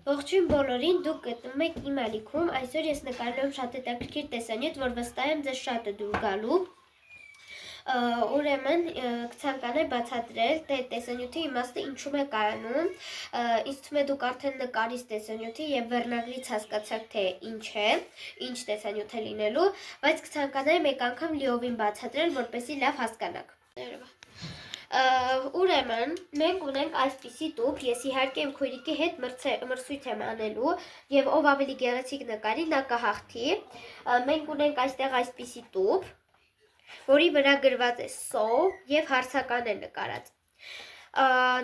Ողջույն բոլորին, դուք գտնում եք իմ ալիքում, այսօր ես նկարելու եմ շատ հետաքրքիր տեսանյութ, որ վստահ եմ ձեզ շատ է դուր գալու։ Ուրեմն կցանկանայի բացատրել, թե տեսանյութի իմաստը ինչում է կայանում, ինձ թվում է դուք արդեն նկարից տեսանյութի եւ վերնագրից հասկացաք, թե ինչ տեսանյութ է լինելու, բայց կցանկանայի մեկ անգամ լիովին բացատրել, որպեսզի լավ հասկանաք։ Ուրեմն մենք ունենք այսպիսի տուփ, ես իհարկե իմ քույրիկի հետ մրցույթ եմ անելու եւ ով ավելի գեղեցիկ նկարի նա կհաղթի։ Մենք ունենք այստեղ այսպիսի տուփ, որի վրա գրված է so եւ հարցական է նկարած։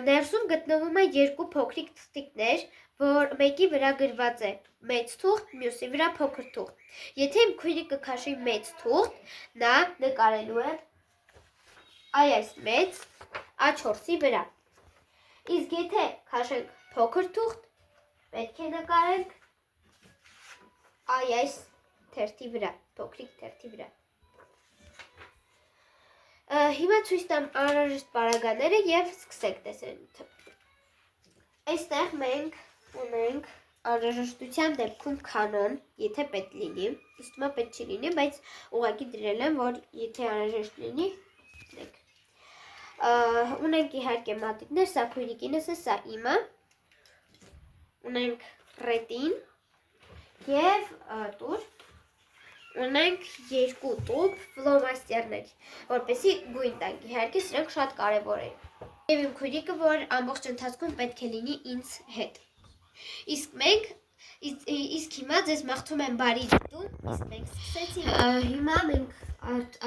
Ներսում գտնվում է երկու փոքրիկ թղթիկներ, որ մեկի վրա գրված է մեծ թուղթ, մյուսի վրա փոքր թուղթ։ Եթե իմ քույրիկը քաշի մեծ թուղթ, նա նկարելու է այս մեծ A4-ի վրա։ Իսկ եթե քաշենք փոքր թուղթ, պետք է նկարենք այս թերթի վրա, փոքրիկ թերթի վրա։ Հիմա ցույց տամ անհրաժեշտ պարագաները եւ սկսենք տեսանյութը։ Այստեղ մենք ունենք անհրաժեշտության դեպքում կանոն, եթե պետք լինի, ըստ ումա պետք չի լինի, բայց ուղղակի դրել եմ, որ եթե անհրաժեշտ լինի, դեք։ Ունենք իհարկե մատիտներ, սա քույրիկինս է, սա իմը, ունենք ռետին և տուր, ունենք երկու տուփ ֆլոմաստերներ, որպեսզի գույն տանք, իհարկե սրանք շատ կարևոր են։ Եվ իմ քույրիկը, որ ամբողջ ընթացքում պետք է լինի ինձ հետ։ Իսկ հիմա ձեզ մաղթում եմ բարի դիտում, իսկ մենք սկսեցինք։ Հիմա մենք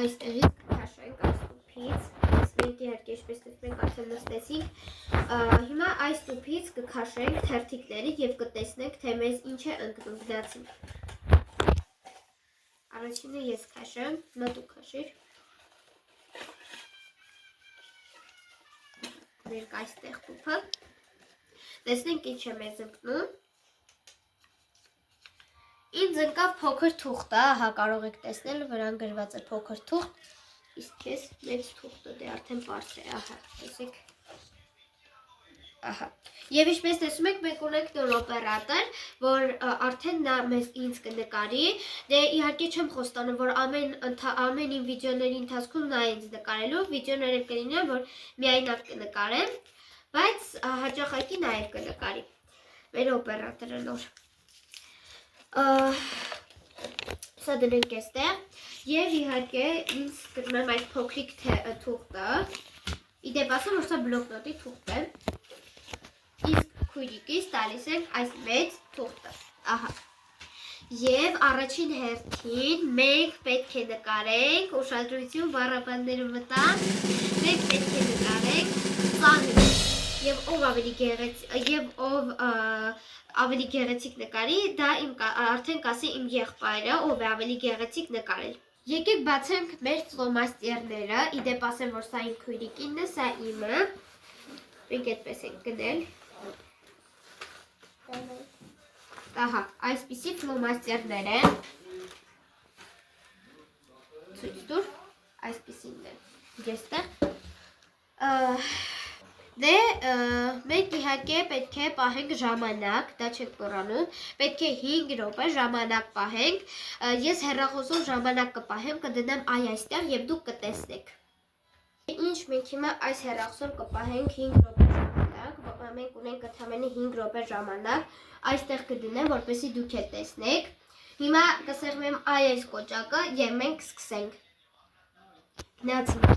այստեղից քաշենք այս տուփից, մենք իհարկե ինչպես տեսնենք արդեն նստեցինք։ Հիմա այս տուփից կքաշենք թերթիկները եւ կտեսնենք, թե մեզ ինչ է ընկնում գնացինք։ Առաջինը ես քաշեմ, հիմա դու քաշիր։ Մենք այստեղ տուփը։ Տեսնենք ինչ է մեզ ընկնում։ Ինձ ընկավ փոքր թուղթը, ահա կարող եք տեսնել, վրան գրված է փոքր թուղթ, իսկ ես մեծ թուղթը, դե արդեն պարզ է, ահա, տեսեք, ահա։ Եվ ինչպես տեսում եք, մենք ունենք նոր օպերատոր, որ արդեն նա ինձ կնկարի, դե իհարկե չեմ խոստանում, որ ամեն իմ վիդեոների ընթացքում նա ինձ նկարելու, վիդեոները կլինեն, որ միայնակ կնկարեմ, բայց հաճախակի նա էլ կնկարի, մեր օպերատորը նոր։ Սա դնենք էստեղ և իհարկե ինձ կրում եմ այդ փոքրիկ թուղթը, իդեպ ասեմ, որ սա բլոկնոտի թուղթ է, իսկ քույրիկից տալիս ենք այս մեծ թուղթը, ահա, և առաջին հերթին մենք պետք է նկարենք, ուշադրություն բառաբանները մտան, մենք պետք է նկարենք ծանր, և ով ավելի գեղեցիկ նկարի, դա արդեն կասի իմ եղբայրը, ով է ավելի գեղեցիկ նկարել։ Եկեք բացենք մեր ֆլոմաստերները, իդեպ ասեմ, որ սա իմ քույրիկինն է, սա իմը, մենք այդպես ենք գնել։ Ահա, այսպիսի ֆլոմաստերներ են, ցույց տուր, այսպիսին են, եստեղ։ Դե, մենք իհարկե պետք է պահենք ժամանակ, դա չեք մոռանում, պետք է 5 րոպե ժամանակ պահենք, ես հեռախոսով ժամանակ կպահեմ, կդնեմ այստեղ և դուք կտեսնեք։ Ինչ մենք հիմա այս հեռախոսով կպահենք 5 րոպե ժամանակ, մենք ունենք ընդամենը 5 րոպե ժամանակ, այստեղ կդնեմ, որպեսզի դուք էլ տեսնեք։ Հիմա կսեղմեմ այս կոճակը և մենք սկսենք։ Գնացինք։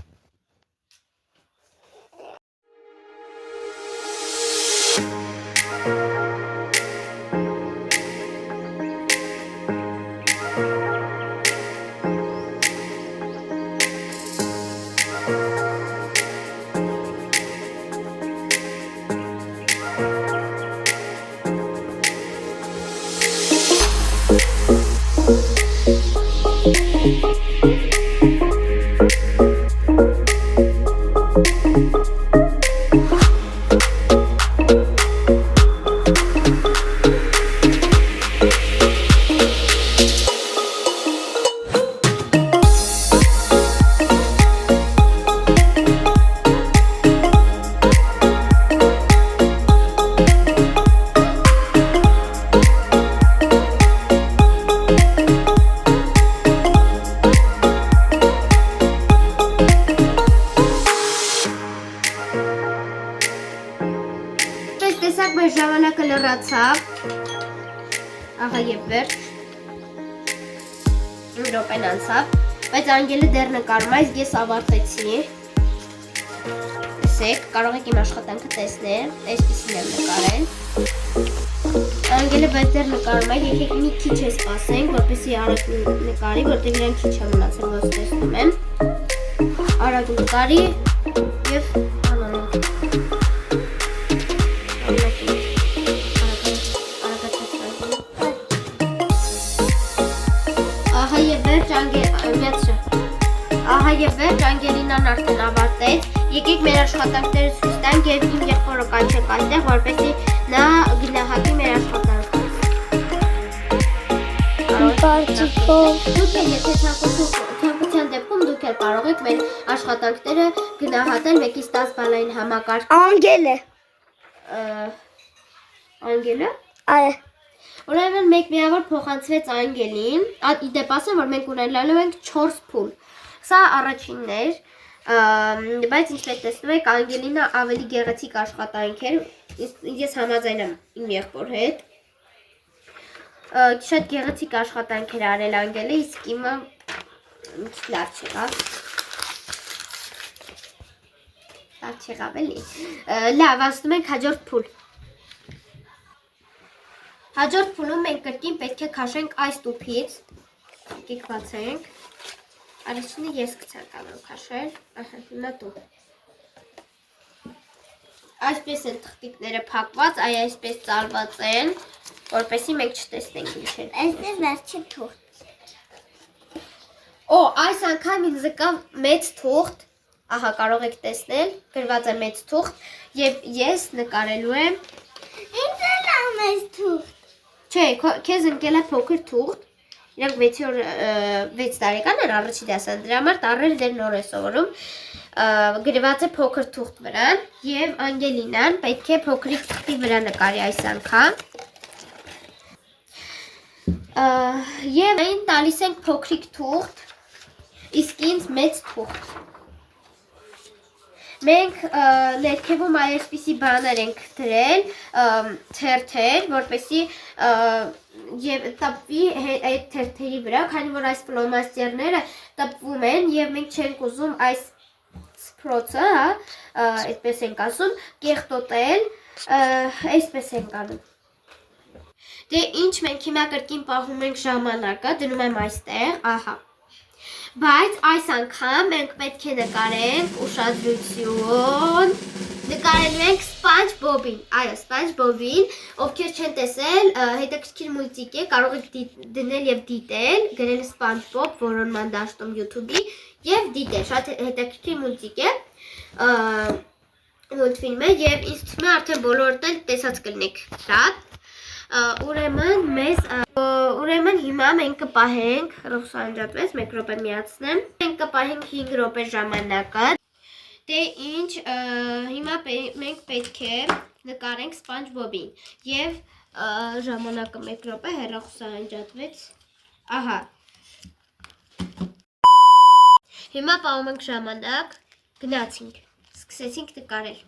Ժամանակը լրացավ։ Ահա եւ վերջ։ Րոպեն անցավ, բայց Անգելը դեռ նկարում է, իսկ ես ավարտեցի։ Տեսեք, կարող եք իմ աշխատանքը տեսնել, այսպեսին եմ նկարել։ Անգելը բայց դեռ նկարում է, եկեք մի քիչ է սպասենք, որպեսզի արագ նկարի, որտեղ իրեն քիչ է մնացել, ոնց տեսնում եմ։ Արագ նկարի եւ անանանք։ Ահա եւ վերջ Անգելինան արդեն ավարտեց։ Եկեք մեր աշխատանքները ցույց տանք եւ իմ եղբորը կանչենք այստեղ, որպեսզի նա գնահատի մեր աշխատանքը։ Դուք եթե ցանկության դեպքում դուք էլ կարող եք մեր աշխատանքները գնահատել 1-ից 10 բալային համակարգ։ Անգելը։ Անգելը։ Այո։ Ուրեմն մեկ միավոր փոխանցվեց Անգելին, իդեպ ասեմ, որ մենք ունենալու ենք 4 փուլ։ Սա առաջինն էր, բայց ինչպես տեսնում եք, Անգելինը ավելի գեղեցիկ աշխատանք էր, ես համաձայն եմ իմ եղբոր հետ։ Շատ գեղեցիկ աշխատանք էր արել Անգելը, իսկ իմը լավ չեղավ։ Լավ չեղավ էլի։ Լավ, ասում ենք հաջորդ փուլ։ Հաջորդ փուլում մենք կրկին պետք է քաշենք այս տուփից, եկեք բացենք, առաջինը ես կցանկանում քաշել, հիմա դու։ Այսպես են թղթիկները փակված, այսպես ծալված են, որպեսզի մենք չտեսնենք ինչ են։ Այսպես վերջին թուղթ։ Այս անգամ ինձ եկավ մեծ թուղթ, ահա կարող եք տեսնել, գրված է մեծ թուղթ, եւ ես նկարելու եմ։ Ինձ էլ է մեծ թուղթ։ Չէ, քեզ ընկել է փոքր թուղթ, իրանք 6 տարեկան են առաջի դասան, դրա համար տառերը դեռ նոր է սովորում, գրված է փոքր թուղթ վրան եւ Անգելինան պետք է փոքրիկ թղթի վրա նկարի այս անգամ։ Եվ այն տալիս ենք փոքրիկ թուղթ, իսկ ինձ մեծ թուղթ։ Մենք ներքևում այսպիսի բաներ ենք դրել, թերթեր, որպեսզի եւ տպվի այդ թերթերի վրա, քանի որ այս ֆլոմաստերները տպվում են եւ մենք չենք ուզում այս սփրոցը, այդպես ենք ասում, կեղտոտել, այսպես ենք անում։ Դե ինչ մենք հիմա կրկին պահում ենք ժամանակը, դնում եմ այստեղ, ահա։ Բայց այս անգամ մենք պետք է նկարենք ուշադրություն, նկարելու ենք SpongeBob-ին, այո, SpongeBob-ին, ովքեր չեն տեսել, հետաքրքիր մուլտիկ է, կարող եք դնել եւ դիտել, գրել SpongeBob որոնման դաշտում YouTube-ի եւ դիտել, շատ հետաքրքիր մուլտիկ է, մուլտֆիլմ է եւ ինձ թվում է արդեն բոլորդ էլ տեսած կլինեք շատ։ Ուրեմն հիմա մենք կպահենք, ռոս անջատվեց, 1 րոպե միացնեմ, մենք կպահենք 5 րոպե ժամանակը, դե ինչ, հիմա մենք պետք է նկարենք SpongeBob-ին և ժամանակը 1 րոպե, հեռախոսը անջատվեց, ահա, հիմա պահում ենք ժամանակ, գնացինք, սկսեցինք նկարել։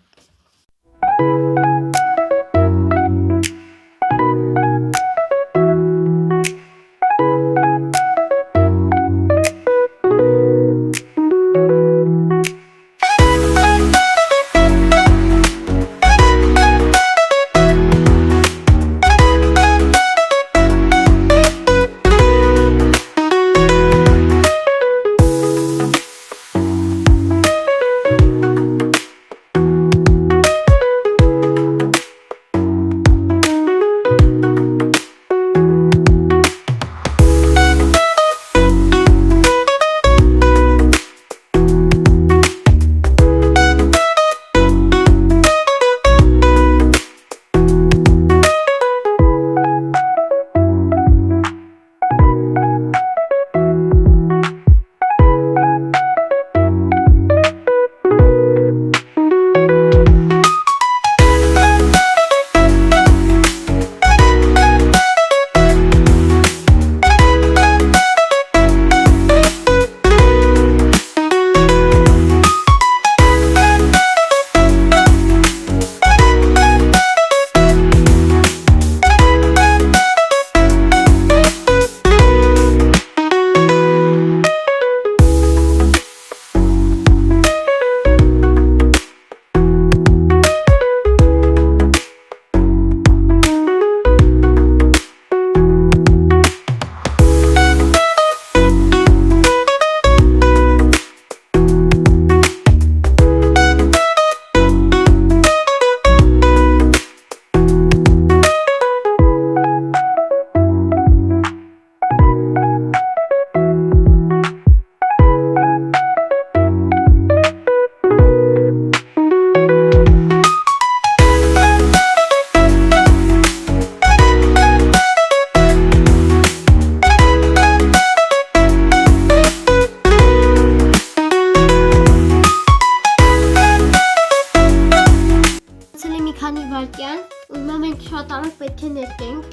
Այստեղ պետք է ներկենք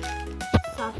սա։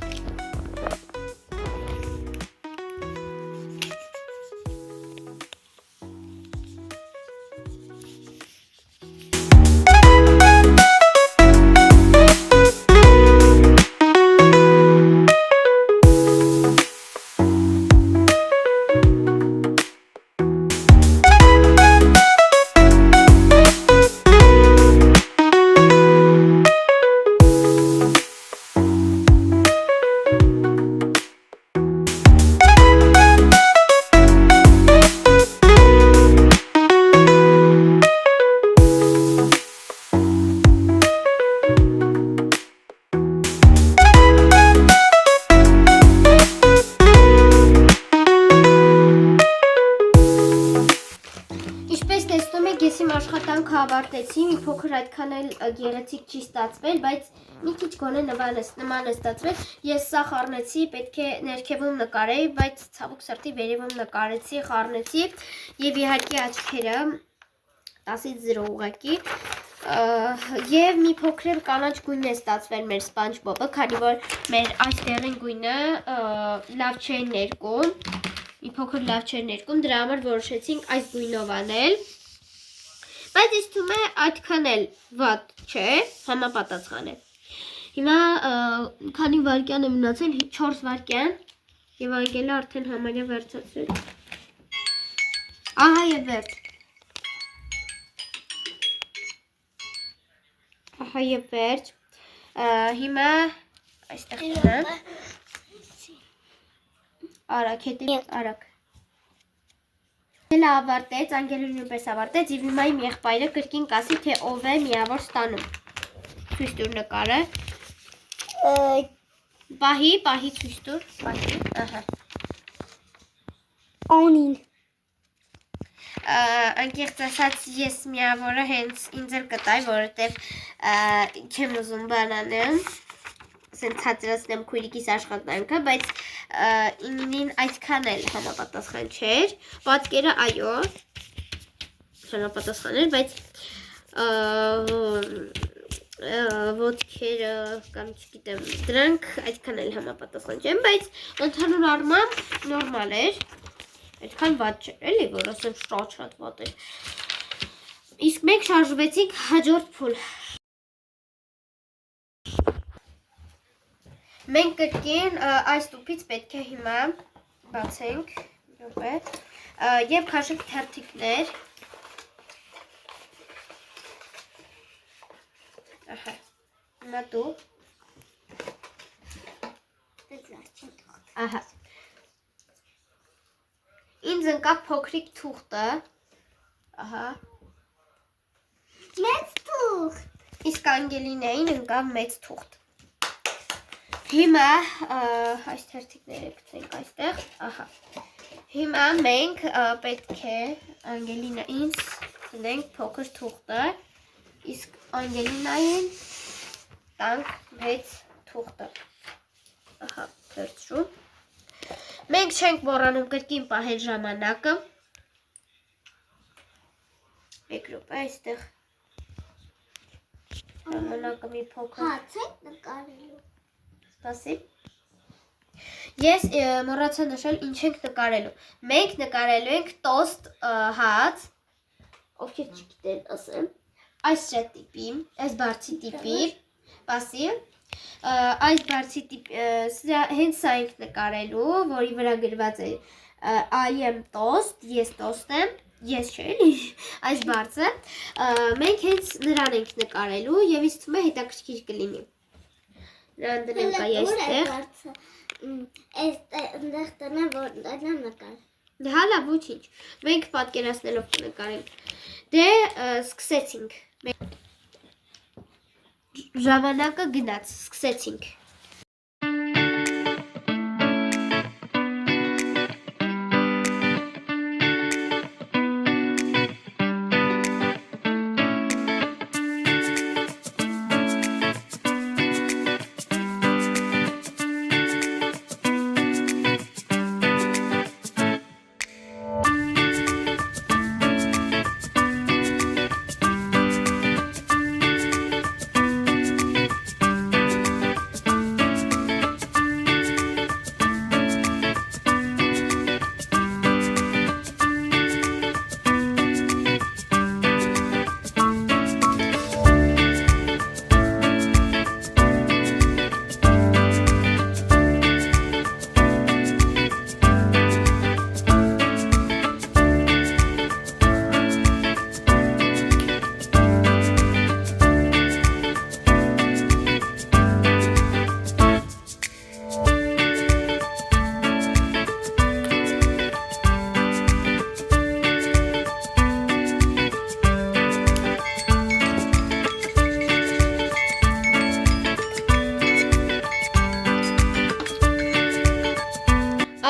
Ինչպես տեսնում եք, ես իմ աշխատանքը ավարտեցի, մի փոքր այդքան էլ գեղեցիկ չի ստացվել, բայց մի քիչ գոնե նման է ստացվել։ Ես սա խառնեցի, պետք է ներքևում նկարեի, բայց ցավոք սրտի վերևում նկարեցի, խառնեցի եւ իհարկե աչքերը 10-ից 0 ուղղակի։ Եվ մի փոքր կանաչ գույն է ստացվել մեր SpongeBob-ը, քանի որ մեր այս դեղին գույնը լավ չէ ներկում։ Մի փոքր լավ չէր ներկում, դրա համար որոշեցինք այս գույնով անել։ Բայց ինձ թվում է այդքան էլ վատ չէ, համապատասխան է։ Հիմա քանի վայրկյան է մնացել, 4 վայրկյան եւ անգելը արդեն համարյա վերջացրել։ Ահա եւ վերջ։ Ահա եւ վերջ։ Հիմա այստեղ դնեմ։ Արագ, հետի արագ։ Էլ ավարտեց, անգելը նույնպես ավարտեց եւ հիմա իմ եղբայրը կրկին կասի, թե ով է միավոր ստանում։ Ցույց տուր նկարը։ Պահի ցույց տուր, պահի, ահա։ Անին։ Անկեղծ ասած ես միավորը հենց ինձ էլ կտայի, որովհետեւ չեմ ուզում բան անեմ։ Սենց հաճրացնեմ քույրիկիս աշխատանքը, բայց ինին այդքան էլ համապատասխան չէր։ Պատկերը այո, համապատասխան էր, բայց ոտքերը կամ չգիտեմ, դրանք այդքան էլ համապատասխան չեն, բայց ընդհանուր առմամբ նորմալ էր։ Այդքան վատ չէր, էլի, որ ասեմ շատ վատ էր։ Իսկ մենք շարժվեցինք հաջորդ փուլ։ Մենք կրկին այս տուփից պետք է հիմա բացենք, եւ քաշենք թերթիկներ։ Ահա։ Հիմա դու։ Ահա։ Ինձ ընկավ փոքրիկ թուղթը։ Ահա։ Մեծ թուղթ։ Իսկ Անգելինային ընկավ մեծ թուղթ։ Հիմա այս թերթիկները գցենք այստեղ, ահա։ Հիմա մենք պետք է Անգելինային դնենք փոքր թուղթը, իսկ Անգելինային տանք մեծ թուղթը։ Ահա, թերթշու։ Մենք չենք մոռանում կրկին պահել ժամանակը։ Մեկ րոպե այստեղ ժամանակը մի փոքր։ Հաց եք նկարելու։ Սպասի։ Ես մոռացա նշել ինչ ենք նկարելու։ Մենք նկարելու ենք տոստ հաց, ովքեր չգիտեն, ասեմ, այս տիպի, այս բարձի տիպի, սպասի, այս բարձի տիպի, հենց սա ենք նկարելու, որի վրա գրված է I am toast, ես տոստ եմ, ես չէ, այս բարձը, մենք հենց նրան ենք նկարելու և ինձ թվում է հետաքրքիր կլինի։ Նրան դնենք այստեղ։ Այստեղ տնեմ, որ դնեմ նկար։ Հա լավ, ոչինչ։ Մենք պատկերացնելով կնկարենք։ Դե սկսեցինք։ Ժամանակը գնաց, սկսեցինք։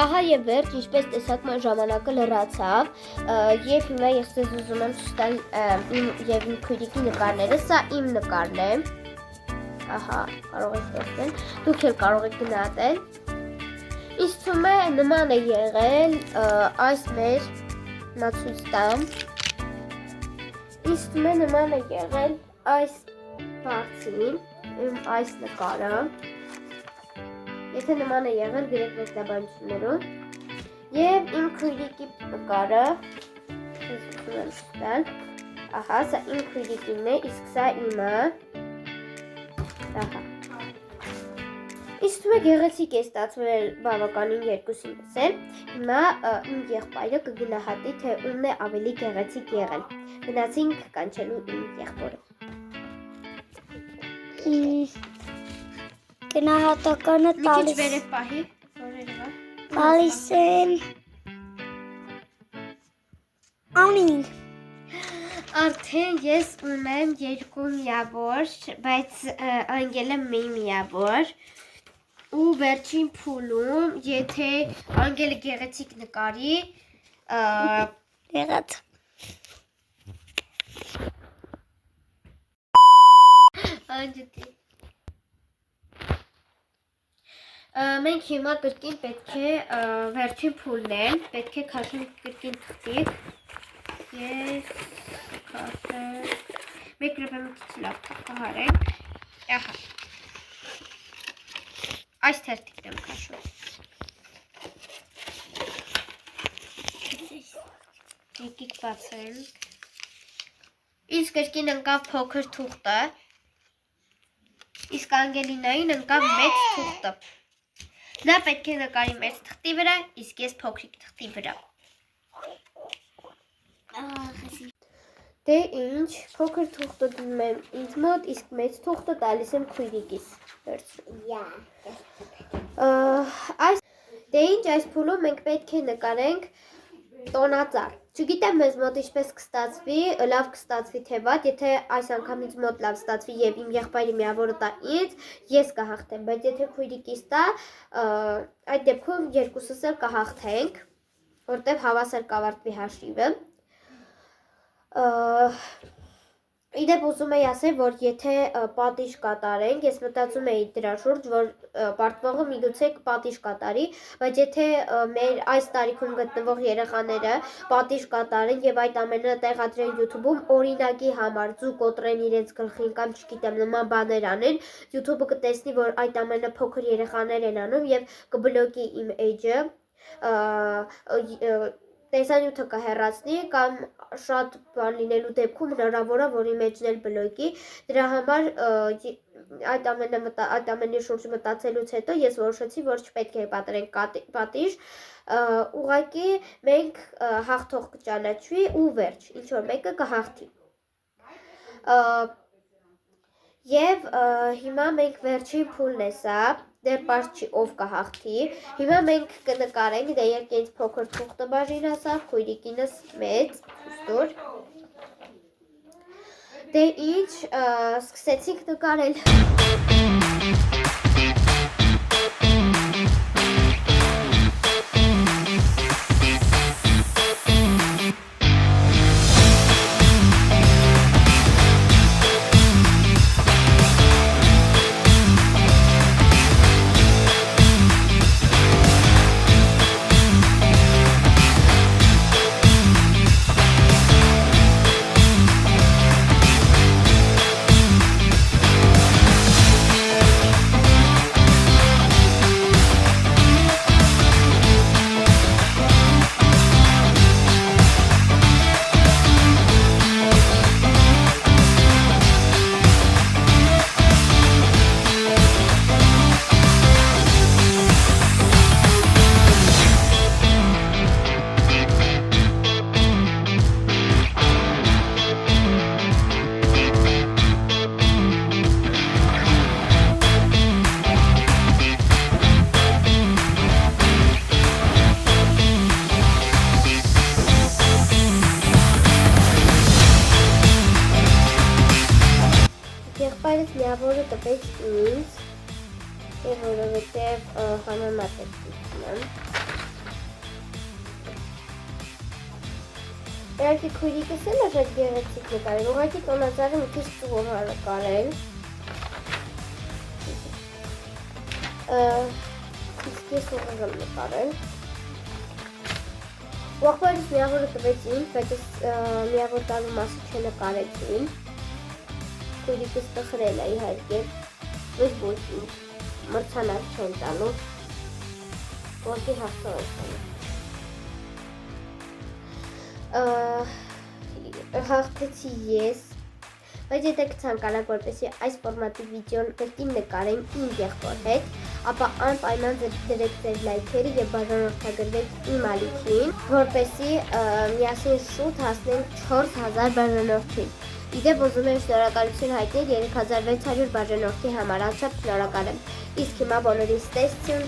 Ահա եւ վերջ, ինչպես տեսակ ման ժամանակը լրացավ եւ հիմա ես ձեզ ուզում եմ ցույց տալ իմ եւ իմ քույրիկի նկարները, սա իմ նկարն է։ Ահա, կարող եք տեսնել, դուք էլ կարող եք գնահատել։ Ինձ թվում է նման է եղել այս մեր ցույց տամ։ Ինձ թվում է նման է եղել այս բարձին, իմ այս նկարը։ Եթե նման է եղել գրեք մեկնաբանություններում եւ իմ քույրիկի նկարը ահա սա իմ քույրիկին է, իսկ սա իմը ահա իսկ թվում է գեղեցիկ է ստացվել բավականին երկուսինս է հիմա իմ եղբայրը կգնահատի թե ումն է ավելի գեղեցիկ եղել գնացինք կանչելու իմ եղբորը Գնահատականը տալիս են անին Արդեն ես ունեմ 2 միավոր, բայց անգելը մի միավոր ու վերջին փուլում, եթե անգելը գեղեցիկ նկարի եղած անջտի Մենք հիմա կրկին պետք է վերջին փուլն են, պետք է քաշենք կրկին թղթիկ Ես քաշենք մեկ րոպե մի քիչ լավ կհարենք Ահա Այս թերթիկն եմ քաշում Եկեք բացենք Իսկ կրկին ընկավ փոքր թուղթը Իսկ Անգելինային ընկավ մեծ թուղթը Նա պետք է նկարի մեծ թղթի վրա, իսկ ես փոքրիկ թղթի վրա Դե ինչ, փոքր թուղթը դնում եմ ինձ մոտ, իսկ մեծ թուղթը տալիս եմ քույրիկիս Դե ինչ, այս փուլում մենք պետք է նկարենք տոնածառ Չգիտեմ մեզ մոտ ինչպես կստացվի, լավ կստացվի թե վատ, եթե այս անգամից մոտ լավ ստացվի եւ իմ եղբայրի միավորը տա ինձ, ես կհաղթեմ, բայց եթե քույրիկիս տա, այդ դեպքում երկուսս էլ կհաղթենք, որտեւ հավասար կավարտվի հաշիվը։ Իդեպ ուզում եի ասել, որ եթե պատիժ կատարենք, ես մտածում էի դրա շուրջ, որ պարտվողը միգուցե պատիժ կատարի, բայց եթե մեր այս տարիքում գտնվող երեխաները պատիժ կատարեն եւ այդ ամենը տեղադրեն YouTube-ում, օրինակի համար ձու կոտրեն իրենց գլխին կամ չգիտեմ նման բաներ անեն, YouTube-ը կտեսնի, որ այդ ամենը փոքր երեխաներ են անում եւ կբլոկի իմ age-ը տեսանյութը կհեռացնի կամ շատ բան լինելու դեպքում հնարավոր է որ իմեջն էլ բլոկի դրա համար այդ ամենի շուրջ մտածելուց հետո ես որոշեցի որ չպետք է պատրենք պատիժ ուղղակի մենք հաղթող կճանաչվի ու վերջ ինչ որ մեկը կհաղթի Եվ հիմա մենք վերջին փուլն է սա դեռ պարզ չի ով կհաղթի Հիմա մենք կնկարենք դե եկեք ինձ փոքր թուղթը բաժին հասավ քույրիկինս մեծ ուստոր Դե ինչ սկսեցինք նկարել Եղբայրս միավորը տվեց ինձ, որովհետև համեմատ է ստիպում։ Իհարկե քույրիկս էլ է շատ գեղեցիկ նկարել, ուղղակի տոնածառը մի քիչ ծուղ է նկարել։ Իսկ ես ուղղակի եմ նկարել։ Ուղղակի միավորը տվեցին, բայց ես միավոր տալու մասը չնկարեցին։ Քույրիկս տխրել է իհարկե, ոչ ոչինչ, մրցանակ չեն տալու, ուղղակի հաղթող են տալու։ Հաղթեցի ես, բայց եթե կցանկանաք, որպեսզի այս ֆորմատի վիդեոն կրկին նկարեմ իմ եղբոր հետ, ապա անպայման դրեք ձեր լայքերը եւ բաժանորդագրվեք իմ ալիքին, որպեսզի միասին շուտ հասնենք 4000 բաժանորդին։ Իդեպ ուզում եմ շնորհակալություն հայտնել 3600 բաժանորդի համար, անչափ շնորհակալ եմ։ Իսկ հիմա բոլորին ստեսություն